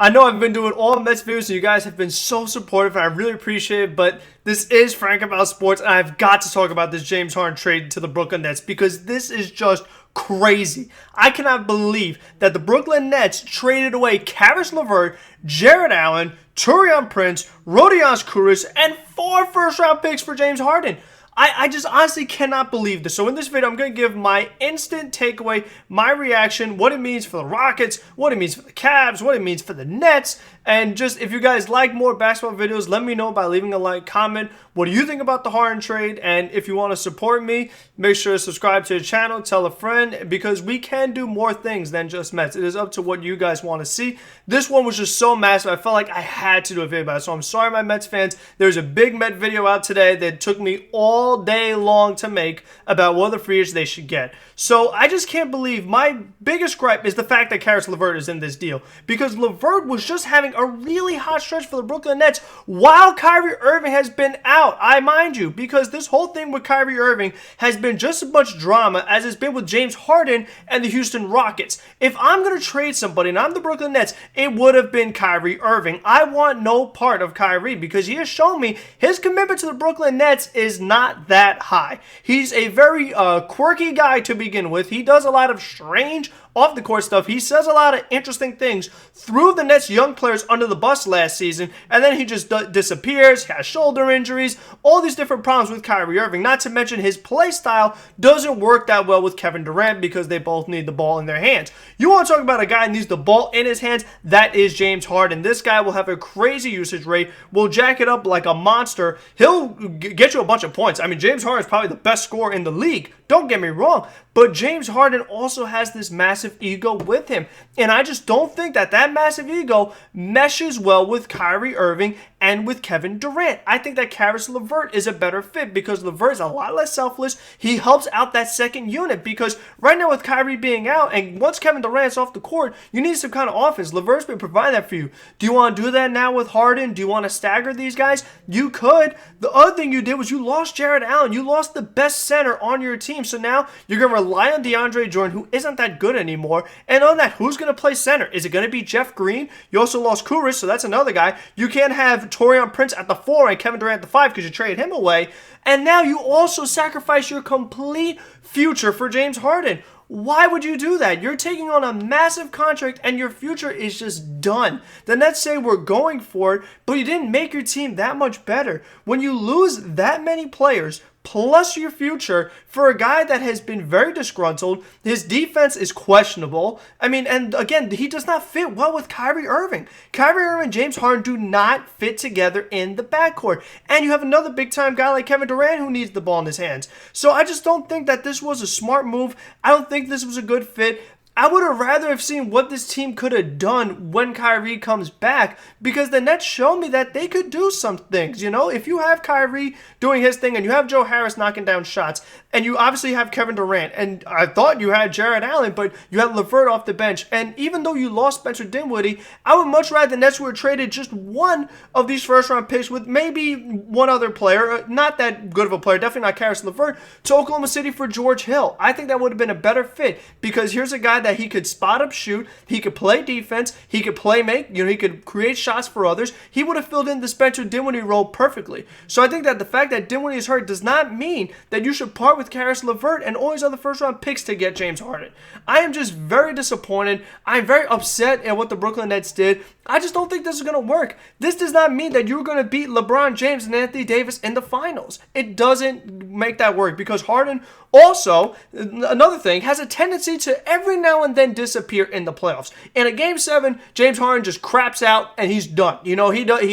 I know I've been doing all Mets videos, and you guys have been so supportive, and I really appreciate it, but this is Frank About Sports, and I've got to talk about this James Harden trade to the Brooklyn Nets because this is just crazy. I cannot believe that the Brooklyn Nets traded away Caris LeVert, Jared Allen, Taurean Prince, Rodions Kurucs, and 4 first-round picks for James Harden. I just honestly cannot believe this. So in this video, I'm going to give my instant takeaway, my reaction, what it means for the Rockets, what it means for the Cavs, what it means for the Nets, and just if you guys like more basketball videos, let me know by leaving a like, comment. What do you think about the Harden trade? And if you want to support me, make sure to subscribe to the channel, tell a friend, because we can do more things than just Mets. It is up to what you guys want to see. This one was just so massive, I felt like I had to do a video about it. So I'm sorry, my Mets fans. There's a big Met video out today that took me all day long to make about what other free agents they should get. So I just can't believe, my biggest gripe is the fact that Caris LeVert is in this deal, because LeVert was just having a really hot stretch for the Brooklyn Nets while Kyrie Irving has been out. I mind you, because this whole thing with Kyrie Irving has been just as much drama as it's been with James Harden and the Houston Rockets. If I'm going to trade somebody and I'm the Brooklyn Nets, it would have been Kyrie Irving. I want no part of Kyrie because he has shown me his commitment to the Brooklyn Nets is not that high. He's a very quirky guy to begin with. He does a lot of strange off the court stuff. He says a lot of interesting things, threw the Nets young players under the bus last season, and then he just disappears, has shoulder injuries, all these different problems with Kyrie Irving. Not to mention his play style doesn't work that well with Kevin Durant because they both need the ball in their hands. You want to talk about a guy who needs the ball in his hands? That is James Harden. This guy will have a crazy usage rate, will jack it up like a monster. He'll get you a bunch of points. I mean, James Harden is probably the best scorer in the league. Don't get me wrong, but James Harden also has this massive ego with him, and I just don't think that that massive ego meshes well with Kyrie Irving and with Kevin Durant. I think that Caris LeVert is a better fit because LeVert is a lot less selfless. He helps out that second unit because right now with Kyrie being out and once Kevin Durant's off the court, you need some kind of offense. LeVert's been providing that for you. Do you want to do that now with Harden? Do you want to stagger these guys? You could. The other thing you did was you lost Jared Allen. You lost the best center on your team. So now you're going to rely on DeAndre Jordan, who isn't that good anymore. And on that, who's going to play center? Is it going to be Jeff Green? You also lost Kurucs, so that's another guy. You can't have Taurean Prince at the 4 and Kevin Durant at the 5 because you traded him away. And now you also sacrifice your complete future for James Harden. Why would you do that? You're taking on a massive contract and your future is just done. The Nets say we're going for it, but you didn't make your team that much better. When you lose that many players, plus your future, for a guy that has been very disgruntled, his defense is questionable. I mean, and again, he does not fit well with Kyrie Irving. Kyrie Irving and James Harden do not fit together in the backcourt. And you have another big-time guy like Kevin Durant who needs the ball in his hands. So I just don't think that this was a smart move. I don't think this was a good fit. I would have rather have seen what this team could have done when Kyrie comes back because the Nets show me that they could do some things. You know, if you have Kyrie doing his thing and you have Joe Harris knocking down shots and you obviously have Kevin Durant and I thought you had Jared Allen, but you had LeVert off the bench. And even though you lost Spencer Dinwiddie, I would much rather the Nets would have traded just one of these first-round picks with maybe one other player, not that good of a player, definitely not Caris LeVert, to Oklahoma City for George Hill. I think that would have been a better fit because here's a guy that he could spot up shoot, he could play defense, he could play make, he could create shots for others. He would have filled in the Spencer Dinwiddie role perfectly. So I think that the fact that Dinwiddie is hurt does not mean that you should part with Caris LeVert and all these other first round picks to get James Harden. I am just very disappointed. I'm very upset at what the Brooklyn Nets did. I just don't think this is going to work. This does not mean that you're going to beat LeBron James and Anthony Davis in the finals. It doesn't make that work because Harden also, another thing, has a tendency to every now and then disappear in the playoffs. In a Game 7, James Harden just craps out and he's done. He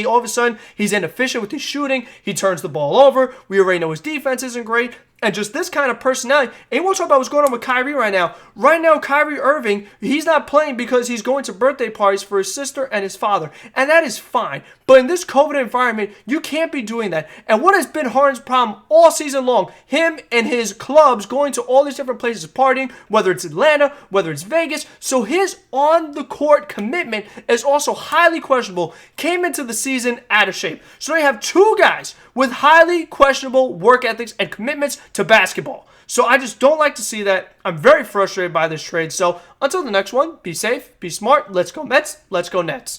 all of a sudden, he's inefficient with his shooting. He turns the ball over. We already know his defense isn't great. And just this kind of personality. And we'll talk about what's going on with Kyrie right now. Right now, Kyrie Irving, he's not playing because he's going to birthday parties for his sister and his father. And that is fine. But in this COVID environment, you can't be doing that. And what has been Harden's problem all season long? Him and his clubs going to all these different places partying, whether it's Atlanta, whether it's Vegas. So his on-the-court commitment is also highly questionable. Came into the season out of shape. So they have two guys with highly questionable work ethics and commitments to basketball. So I just don't like to see that. I'm very frustrated by this trade. So until the next one, be safe, be smart. Let's go Mets. Let's go Nets.